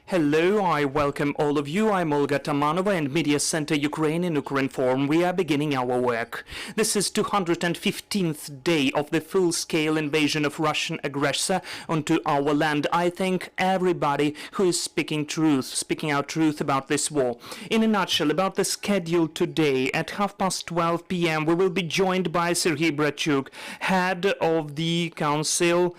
Hello, I welcome all of you. I'm Olga Tamanova and Media Center Ukraine in Ukrinform. We are beginning our work. This is 215th day of the full-scale invasion of Russian aggressor onto our land. I thank everybody who is speaking out truth about this war. In a nutshell, about the schedule today, at 12:30 p.m. we will be joined by Serhiy Brachuk, head of the council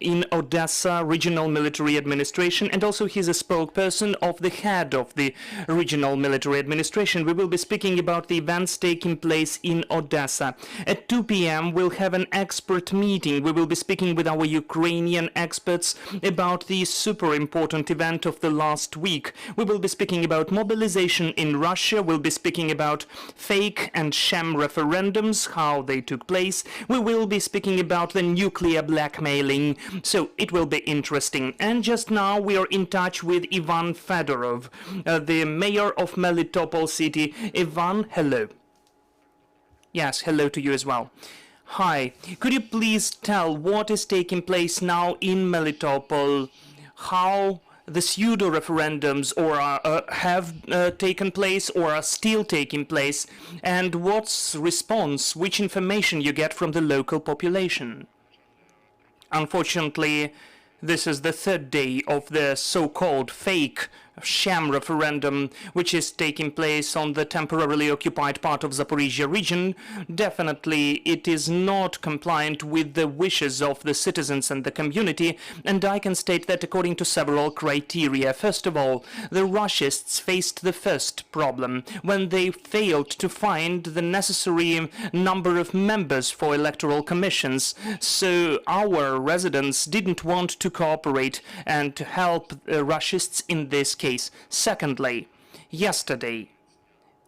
in Odessa Regional Military Administration, and also he's a spokesperson of the head of the Regional Military Administration. We will be speaking about the events taking place in Odessa. At 2 p.m. we'll have an expert meeting. We will be speaking with our Ukrainian experts about the super important event of the last week. We will be speaking about mobilization in Russia. We'll be speaking about fake and sham referendums, how they took place. We will be speaking about the nuclear blackmailing. So it will be interesting. And just now we are in touch with Ivan Fedorov, the mayor of Melitopol city. Ivan, hello. Yes, hello to you as well. Hi, could you please tell what is taking place now in Melitopol, how the pseudo-referendums have taken place or are still taking place, and what's response, which information you get from the local population? Unfortunately, this is the third day of the so-called fake sham referendum, which is taking place on the temporarily occupied part of Zaporizhia region. Definitely, it is not compliant with the wishes of the citizens and the community, and I can state that according to several criteria. First of all, the Russians faced the first problem when they failed to find the necessary number of members for electoral commissions. So our residents didn't want to cooperate and to help Russians in this case. Secondly, yesterday,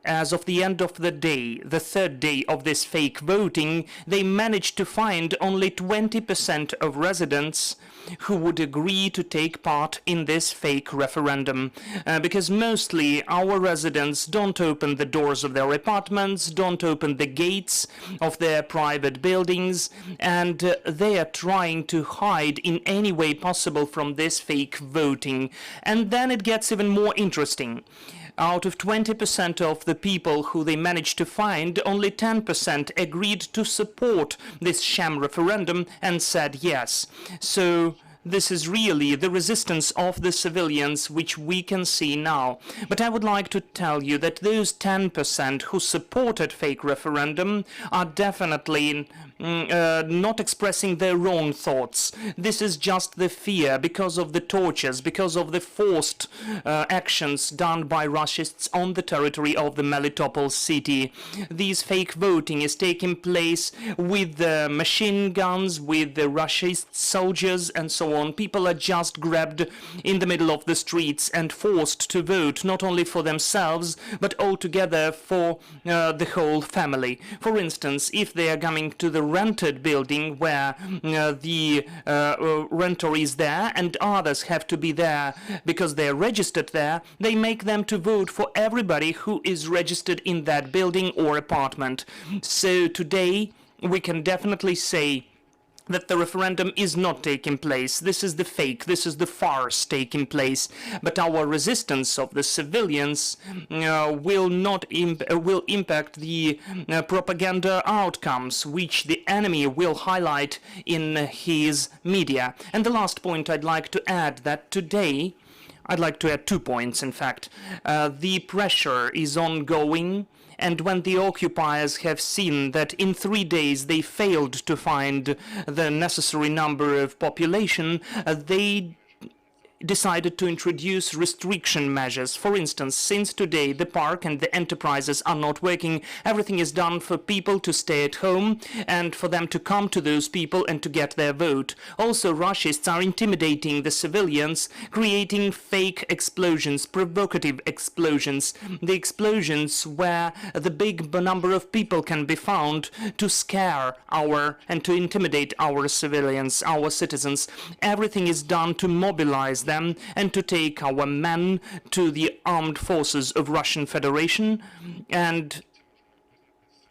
as of the end of the day, the third day of this fake voting, they managed to find only 20% of residents who would agree to take part in this fake referendum, because mostly our residents don't open the doors of their apartments, don't open the gates of their private buildings, and they are trying to hide in any way possible from this fake voting. And then it gets even more interesting. Out of 20% of the people who they managed to find, only 10% agreed to support this sham referendum and said yes. So this is really the resistance of the civilians which we can see now. But I would like to tell you that those 10% who supported fake referendum are definitely not expressing their own thoughts. This is just the fear because of the tortures, because of the forced actions done by Russians on the territory of the Melitopol city. This fake voting is taking place with the machine guns, with the Russian soldiers and so on. People are just grabbed in the middle of the streets and forced to vote, not only for themselves, but altogether for the whole family. For instance, if they are coming to the rented building where the renter is there and others have to be there because they're registered there, they make them to vote for everybody who is registered in that building or apartment. So today we can definitely say that the referendum is not taking place. This is the fake, this is the farce taking place. But our resistance of the civilians will impact the propaganda outcomes which the enemy will highlight in his media. And the last point I'd like to add that today, I'd like to add 2 points in fact. The pressure is ongoing. And when the occupiers have seen that in 3 days they failed to find the necessary number of population, they decided to introduce restriction measures. For instance, since today the park and the enterprises are not working, everything is done for people to stay at home and for them to come to those people and to get their vote. Also, Russians are intimidating the civilians, creating fake explosions, provocative explosions, the explosions where the big number of people can be found to scare and to intimidate our civilians, our citizens. Everything is done to mobilize them and to take our men to the armed forces of Russian Federation, and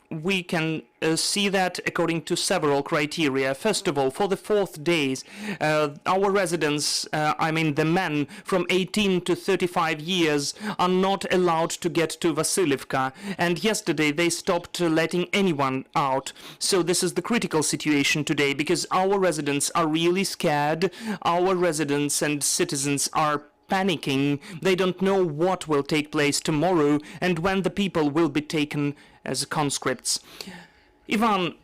we can see that according to several criteria. First of all, for the 4th days, our residents, I mean the men from 18 to 35 years, are not allowed to get to Vasilivka. And yesterday they stopped letting anyone out. So this is the critical situation today, because our residents are really scared. Our residents and citizens are panicking. They don't know what will take place tomorrow and when the people will be taken as conscripts. Ivan,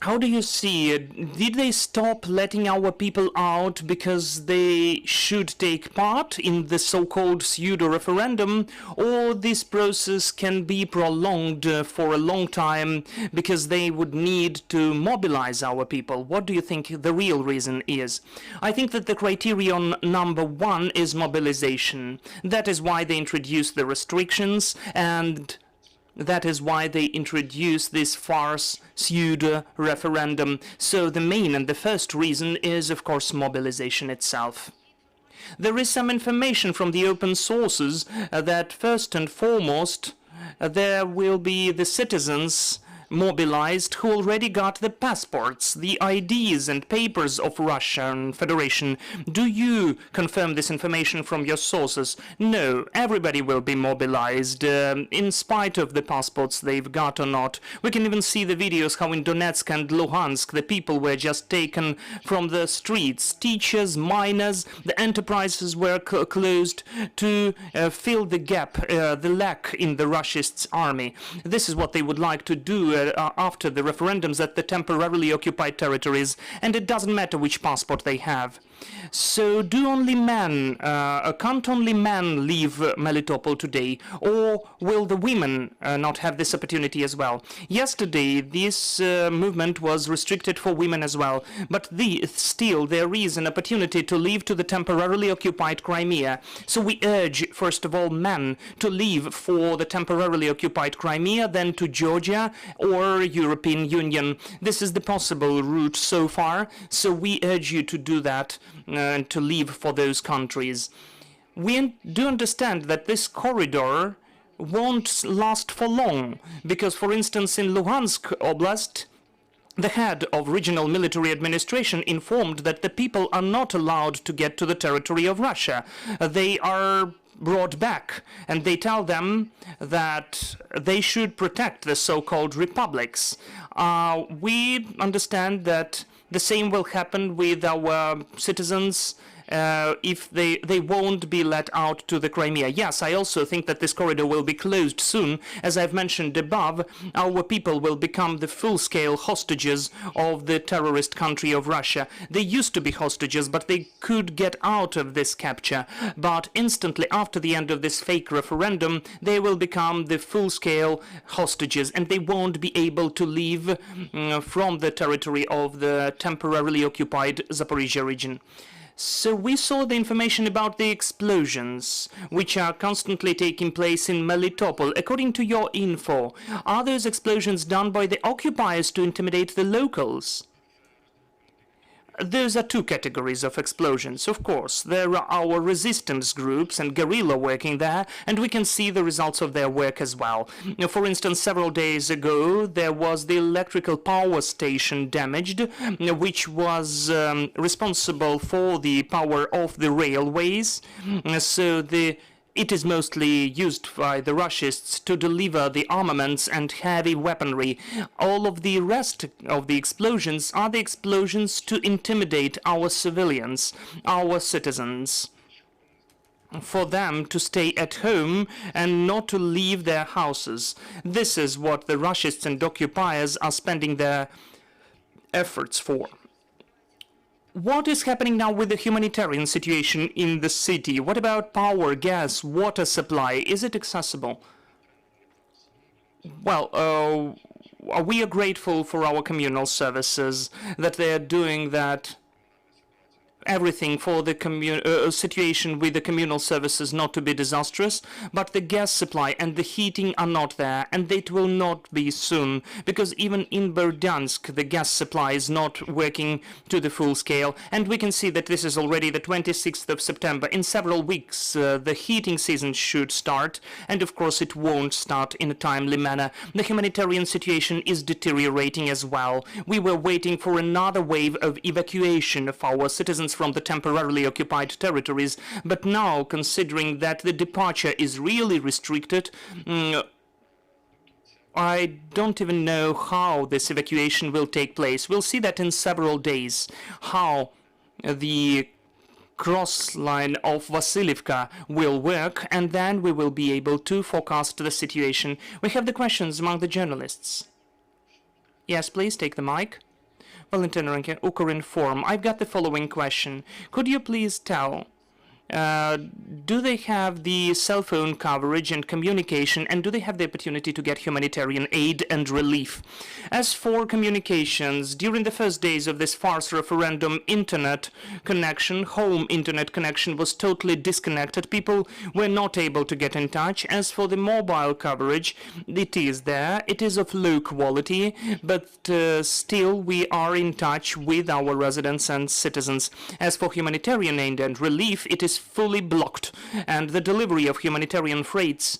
how do you see it? Did they stop letting our people out because they should take part in the so-called pseudo-referendum, or this process can be prolonged for a long time because they would need to mobilize our people? What do you think the real reason is? I think that the criterion number 1 is mobilization. That is why they introduced the restrictions, and that is why they introduced this farce pseudo-referendum. So the main and the first reason is, of course, mobilization itself. There is some information from the open sources that first and foremost there will be the citizens mobilized who already got the passports, the IDs and papers of Russian Federation. Do you confirm this information from your sources? No, everybody will be mobilized, in spite of the passports they've got or not. We can even see the videos how in Donetsk and Luhansk the people were just taken from the streets. Teachers, miners, the enterprises were closed to fill the gap, the lack in the Russists' army. This is what they would like to do after the referendums at the temporarily occupied territories, and it doesn't matter which passport they have. So can't only men leave Melitopol today, or will the women not have this opportunity as well? Yesterday this movement was restricted for women as well, but still there is an opportunity to leave to the temporarily occupied Crimea. So we urge first of all men to leave for the temporarily occupied Crimea, then to Georgia or European Union. This is the possible route so far, so we urge you to do that and to leave for those countries. We do understand that this corridor won't last for long, because, for instance, in Luhansk Oblast, the head of regional military administration informed that the people are not allowed to get to the territory of Russia. They are brought back, and they tell them that they should protect the so-called republics. We understand that the same will happen with our citizens if they won't be let out to the Crimea. Yes, I also think that this corridor will be closed soon. As I've mentioned above, our people will become the full-scale hostages of the terrorist country of Russia. They used to be hostages, but they could get out of this capture. But instantly after the end of this fake referendum, they will become the full-scale hostages, and they won't be able to leave from the territory of the temporarily occupied Zaporizhia region. So we saw the information about the explosions, which are constantly taking place in Melitopol. According to your info, are those explosions done by the occupiers to intimidate the locals? Those are two categories of explosions. Of course, there are our resistance groups and guerrilla working there, and we can see the results of their work as well. For instance, several days ago, there was the electrical power station damaged, which was responsible for the power of the railways. So it is mostly used by the Russians to deliver the armaments and heavy weaponry. All of the rest of the explosions are the explosions to intimidate our civilians, our citizens, for them to stay at home and not to leave their houses. This is what the Russians and occupiers are spending their efforts for. What is happening now with the humanitarian situation in the city? What about power, gas, water supply? Is it accessible? Well, we are grateful for our communal services, that they are doing that everything for the situation with the communal services not to be disastrous, but the gas supply and the heating are not there, and it will not be soon, because even in Berdyansk the gas supply is not working to the full scale, and we can see that this is already the 26th of September. In several weeks the heating season should start, and of course it won't start in a timely manner. The humanitarian situation is deteriorating as well. We were waiting for another wave of evacuation of our citizens from the temporarily occupied territories, but now, considering that the departure is really restricted, I don't even know how this evacuation will take place. We'll see that in several days, how the cross line of Vasilivka will work, and then we will be able to forecast the situation. We have the questions among the journalists. Yes, please take the mic. Valentin Rankin, Ukrinform. I've got the following question. Could you please tell, do they have the cell phone coverage and communication, and do they have the opportunity to get humanitarian aid and relief? As for communications, during the first days of this farce referendum, internet connection, home internet connection was totally disconnected. People were not able to get in touch. As for the mobile coverage, it is there. It is of low quality, but still we are in touch with our residents and citizens. As for humanitarian aid and relief, it is fully blocked, and the delivery of humanitarian freights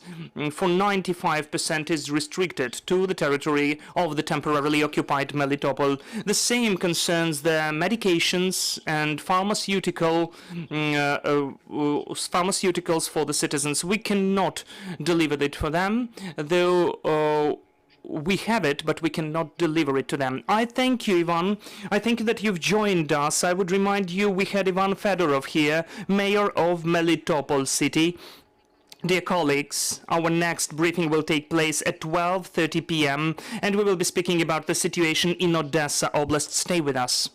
for 95% is restricted to the territory of the temporarily occupied Melitopol. The same concerns the medications and pharmaceuticals for the citizens. We cannot deliver it for them, though we have it, but we cannot deliver it to them. I thank you, Ivan. I thank you that you've joined us. I would remind you we had Ivan Fedorov here, Mayor of Melitopol city. Dear colleagues, our next briefing will take place at 12:30 p.m. and we will be speaking about the situation in Odessa Oblast. Stay with us.